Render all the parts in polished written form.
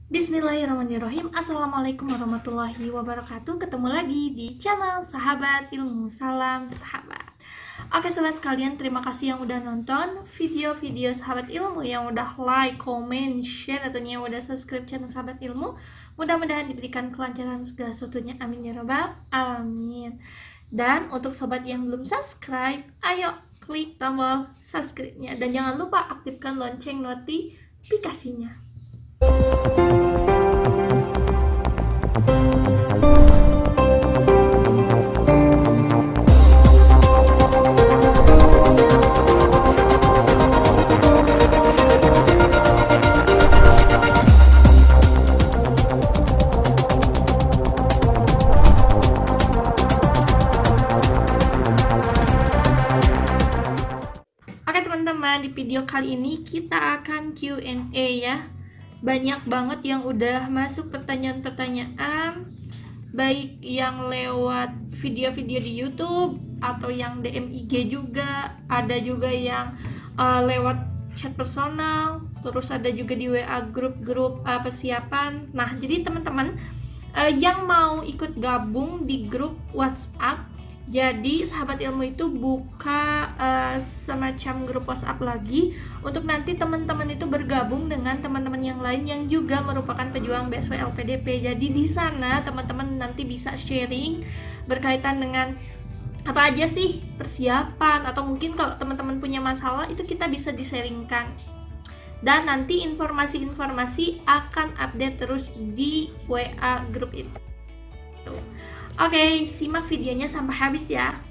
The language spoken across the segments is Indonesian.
Bismillahirrahmanirrahim. Assalamualaikum warahmatullahi wabarakatuh. Ketemu lagi di channel Sahabat Ilmu. Salam sahabat. Oke sobat sekalian, terima kasih yang udah nonton video-video Sahabat Ilmu, yang udah like, comment, share, atau yang udah subscribe channel Sahabat Ilmu. Mudah-mudahan diberikan kelancaran segala sesuatunya, amin ya robbal alamin. Dan untuk sobat yang belum subscribe, ayo klik tombol subscribe-nya dan jangan lupa aktifkan lonceng notifikasinya. Oke teman-teman, di video kali ini kita akan Q&A ya. Banyak banget yang udah masuk pertanyaan-pertanyaan, baik yang lewat video-video di YouTube atau yang DM IG juga, ada juga yang lewat chat personal, terus ada juga di WA grup-grup persiapan. Nah, jadi teman-teman yang mau ikut gabung di grup WhatsApp, jadi Sahabat Ilmu itu buka semacam grup WhatsApp lagi untuk nanti teman-teman itu bergabung dengan teman-teman yang lain yang juga merupakan pejuang BSW LPDP. Jadi di sana teman-teman nanti bisa sharing berkaitan dengan apa aja sih persiapan, atau mungkin kalau teman-teman punya masalah itu kita bisa di-sharingkan. Dan nanti informasi-informasi akan update terus di WA grup itu. Oke, simak videonya sampai habis ya.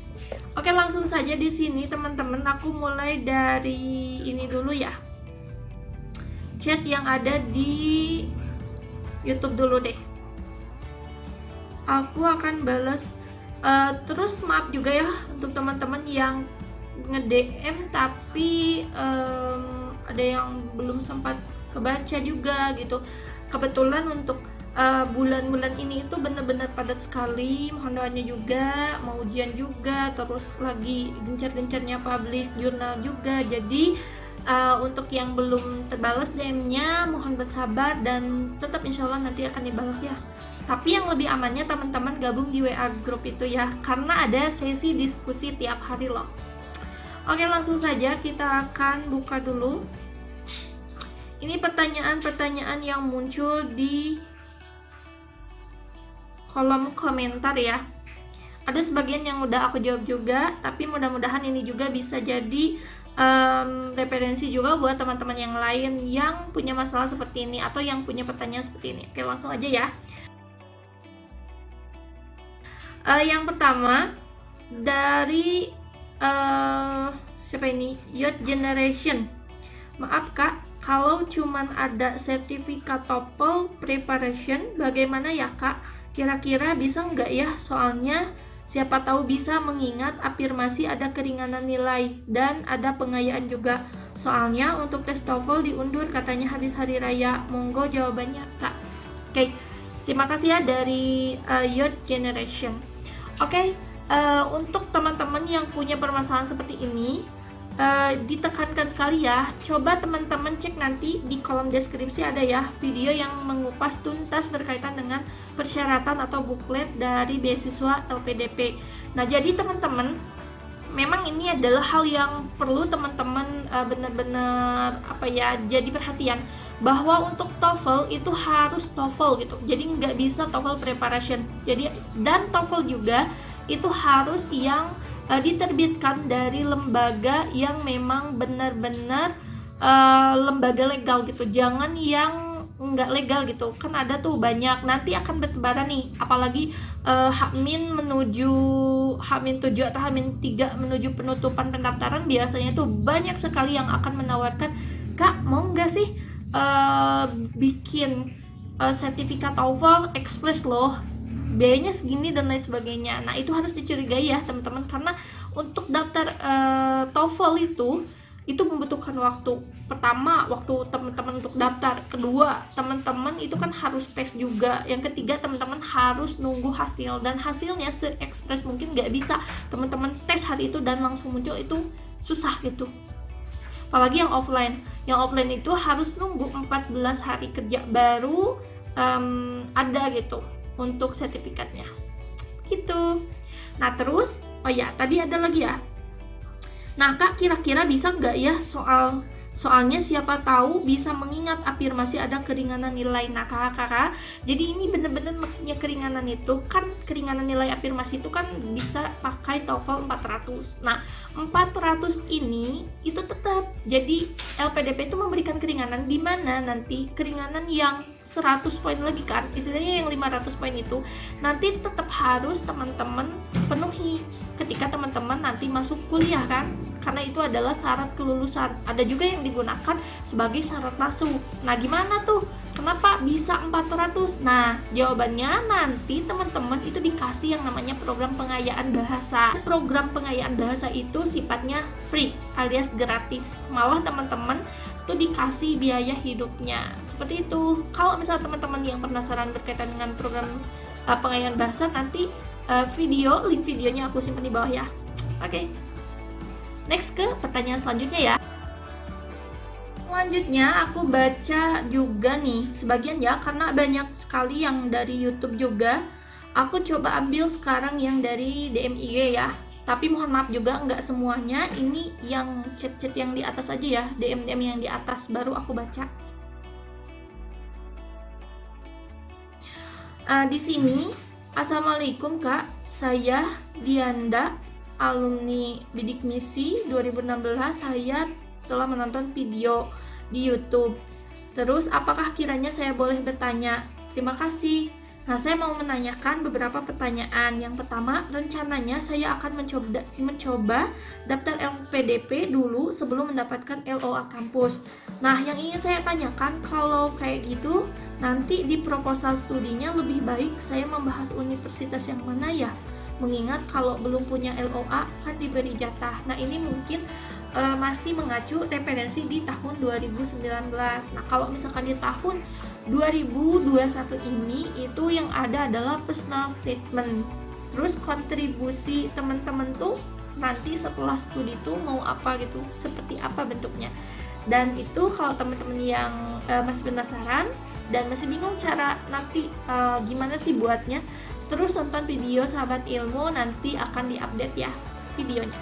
Oke, langsung saja di sini teman-teman, aku mulai dari ini dulu ya. Chat yang ada di YouTube dulu deh. Aku akan balas. Terus maaf juga ya untuk teman-teman yang nge-DM tapi ada yang belum sempat kebaca juga gitu. Kebetulan untuk bulan-bulan ini itu benar-benar padat sekali, mohon doanya juga, mau ujian juga, terus lagi gencar-gencarnya publish jurnal juga. Jadi untuk yang belum terbalas DM-nya mohon bersabar dan tetap insya Allah nanti akan dibalas ya. Tapi yang lebih amannya teman-teman gabung di WA grup itu ya, karena ada sesi diskusi tiap hari loh. Oke, langsung saja kita akan buka dulu. Ini pertanyaan-pertanyaan yang muncul di kolom komentar ya. Ada sebagian yang udah aku jawab juga, tapi mudah-mudahan ini juga bisa jadi referensi juga buat teman-teman yang lain yang punya masalah seperti ini atau yang punya pertanyaan seperti ini. Oke, langsung aja ya. Yang pertama dari siapa ini? Youth Generation. Maaf kak, kalau cuman ada sertifikat TOEFL preparation, bagaimana ya kak? Kira-kira bisa nggak ya? Soalnya siapa tahu bisa, mengingat afirmasi ada keringanan nilai dan ada pengayaan juga. Soalnya untuk tes TOEFL diundur katanya habis hari raya. Monggo jawabannya kak. Oke, terima kasih ya dari Youth Generation. Oke, untuk teman-teman yang punya permasalahan seperti ini, ditekankan sekali ya, coba teman-teman cek nanti di kolom deskripsi ada ya video yang mengupas tuntas berkaitan dengan persyaratan atau buklet dari beasiswa LPDP. Nah, jadi teman-teman, memang ini adalah hal yang perlu teman-teman benar-benar jadi perhatian, bahwa untuk TOEFL itu harus TOEFL gitu, jadi nggak bisa TOEFL preparation. Jadi dan TOEFL juga itu harus yang diterbitkan dari lembaga yang memang benar-benar lembaga legal gitu, jangan yang nggak legal gitu. Kan ada tuh banyak, nanti akan bertebaran nih, apalagi H-7 atau H-3 menuju penutupan pendaftaran, biasanya tuh banyak sekali yang akan menawarkan, kak mau nggak sih bikin sertifikat TOEFL express loh, biayanya segini dan lain sebagainya. Nah, itu harus dicurigai ya teman-teman, karena untuk daftar TOEFL itu membutuhkan waktu. Pertama, waktu teman-teman untuk daftar. Kedua, teman-teman itu kan harus tes juga. Yang ketiga, teman-teman harus nunggu hasil, dan hasilnya se-ekspres mungkin nggak bisa teman-teman tes hari itu dan langsung muncul, itu susah gitu. Apalagi yang offline. Yang offline itu harus nunggu 14 hari kerja baru ada gitu untuk sertifikatnya. Gitu. Nah terus, oh ya tadi ada lagi ya. Nah Kak, kira-kira bisa nggak ya soalnya siapa tahu bisa mengingat afirmasi ada keringanan nilai. Nah kakak, jadi ini bener-bener maksudnya keringanan itu kan, keringanan nilai afirmasi itu kan bisa pakai TOEFL 400. Nah 400 ini itu tetap, jadi LPDP itu memberikan keringanan, di mana nanti keringanan yang 100 poin lagi kan, istilahnya yang 500 poin itu nanti tetap harus teman-teman penuhi ketika teman-teman nanti masuk kuliah kan, karena itu adalah syarat kelulusan. Ada juga yang digunakan sebagai syarat masuk. Nah gimana tuh, kenapa bisa 400? Nah jawabannya nanti teman-teman itu dikasih yang namanya program pengayaan bahasa. Program pengayaan bahasa itu sifatnya free alias gratis, malah teman-teman itu dikasih biaya hidupnya, seperti itu. Kalau misalnya teman-teman yang penasaran berkaitan dengan program pengayaan bahasa, nanti link videonya aku simpan di bawah ya. Oke. Next ke pertanyaan selanjutnya ya. Selanjutnya aku baca juga nih sebagian ya, karena banyak sekali yang dari YouTube juga. Aku coba ambil sekarang yang dari DMIG ya. Tapi mohon maaf juga nggak semuanya, ini yang chat-chat yang di atas aja ya, DM-DM yang di atas baru aku baca. Di sini, Assalamualaikum Kak, saya Dianda, alumni Bidik Misi 2016. Saya telah menonton video di YouTube. Terus apakah kiranya saya boleh bertanya? Terima kasih. Nah, saya mau menanyakan beberapa pertanyaan. Yang pertama, rencananya saya akan mencoba daftar LPDP dulu sebelum mendapatkan LOA kampus. Nah, yang ingin saya tanyakan, kalau kayak gitu, nanti di proposal studinya lebih baik saya membahas universitas yang mana ya? Mengingat kalau belum punya LOA kan diberi jatah. Nah, ini mungkin masih mengacu referensi di tahun 2019. Nah, kalau misalkan di tahun 2021 ini itu yang ada adalah personal statement. Terus kontribusi teman-teman tuh nanti setelah studi tuh mau apa gitu, seperti apa bentuknya. Dan itu kalau teman-teman yang masih penasaran dan masih bingung cara nanti gimana sih buatnya, terus nonton video Sahabat Ilmu, nanti akan diupdate ya videonya.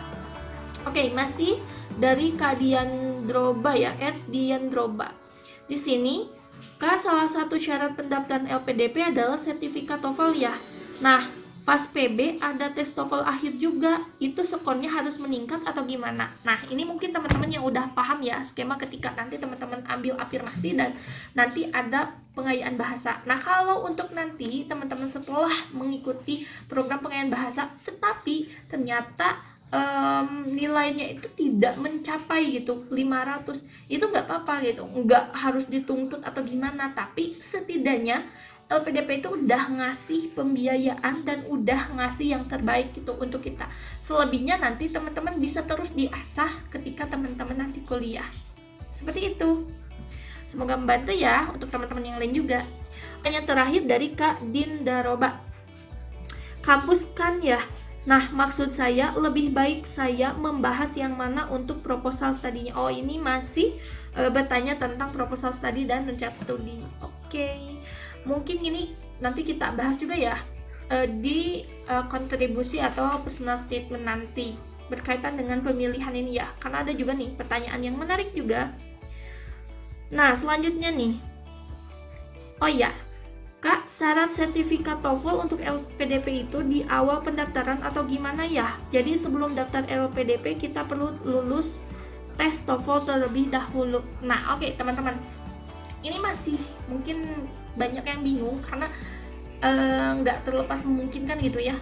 Oke, masih dari Kak Diandroba ya, @Diandroba. Di sini Kak, salah satu syarat pendaftaran LPDP adalah sertifikat TOEFL ya. Nah, pas PB ada tes TOEFL akhir juga, itu skornya harus meningkat atau gimana? Nah, ini mungkin teman-teman yang udah paham ya skema ketika nanti teman-teman ambil afirmasi dan nanti ada pengayaan bahasa. Nah, kalau untuk nanti teman-teman setelah mengikuti program pengayaan bahasa, tetapi ternyata nilainya itu tidak mencapai gitu 500, itu nggak apa-apa gitu, nggak harus dituntut atau gimana, tapi setidaknya LPDP itu udah ngasih pembiayaan dan udah ngasih yang terbaik gitu untuk kita. Selebihnya nanti teman-teman bisa terus diasah ketika teman-teman nanti kuliah, seperti itu. Semoga membantu ya untuk teman-teman yang lain juga. Yang terakhir dari Kak Dindaroba, kampus kan ya. Nah, maksud saya lebih baik saya membahas yang mana untuk proposal studinya. Oh, ini masih bertanya tentang proposal study dan rencana studi. Oke. Mungkin ini nanti kita bahas juga ya di kontribusi atau personal statement nanti berkaitan dengan pemilihan ini ya. Karena ada juga nih pertanyaan yang menarik juga. Nah, selanjutnya nih. Oh ya, Kak, syarat sertifikat TOEFL untuk LPDP itu di awal pendaftaran atau gimana ya? Jadi sebelum daftar LPDP kita perlu lulus tes TOEFL terlebih dahulu. Nah, oke, teman-teman. Ini masih mungkin banyak yang bingung karena nggak terlepas memungkinkan gitu ya.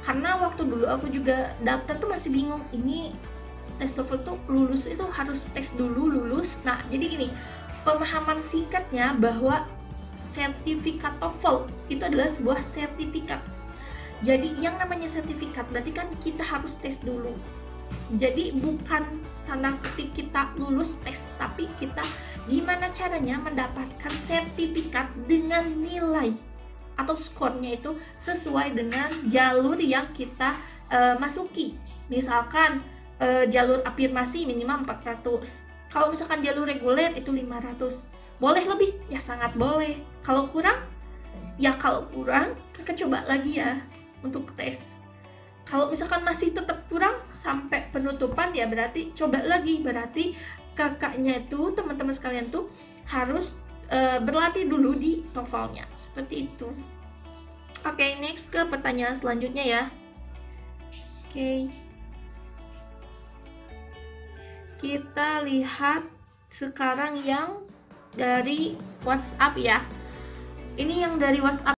Karena waktu dulu aku juga daftar tuh masih bingung, ini tes TOEFL tuh lulus itu harus tes dulu lulus. Nah, jadi gini, pemahaman singkatnya bahwa sertifikat TOEFL itu adalah sebuah sertifikat. Jadi yang namanya sertifikat berarti kan kita harus tes dulu. Jadi bukan tanda petik kita lulus tes, tapi kita gimana caranya mendapatkan sertifikat dengan nilai atau skornya itu sesuai dengan jalur yang kita masuki. Misalkan jalur afirmasi minimal 400, Kalau misalkan jalur reguler itu 500. Boleh lebih? Ya sangat boleh. Kalau kurang? Ya kalau kurang, kakak coba lagi ya untuk tes. Kalau misalkan masih tetap kurang sampai penutupan, ya berarti coba lagi. Berarti kakaknya itu, teman-teman sekalian tuh harus berlatih dulu di TOEFL-nya. Seperti itu. Oke, next ke pertanyaan selanjutnya ya. Oke. Kita lihat sekarang yang dari WhatsApp ya. Ini yang dari WhatsApp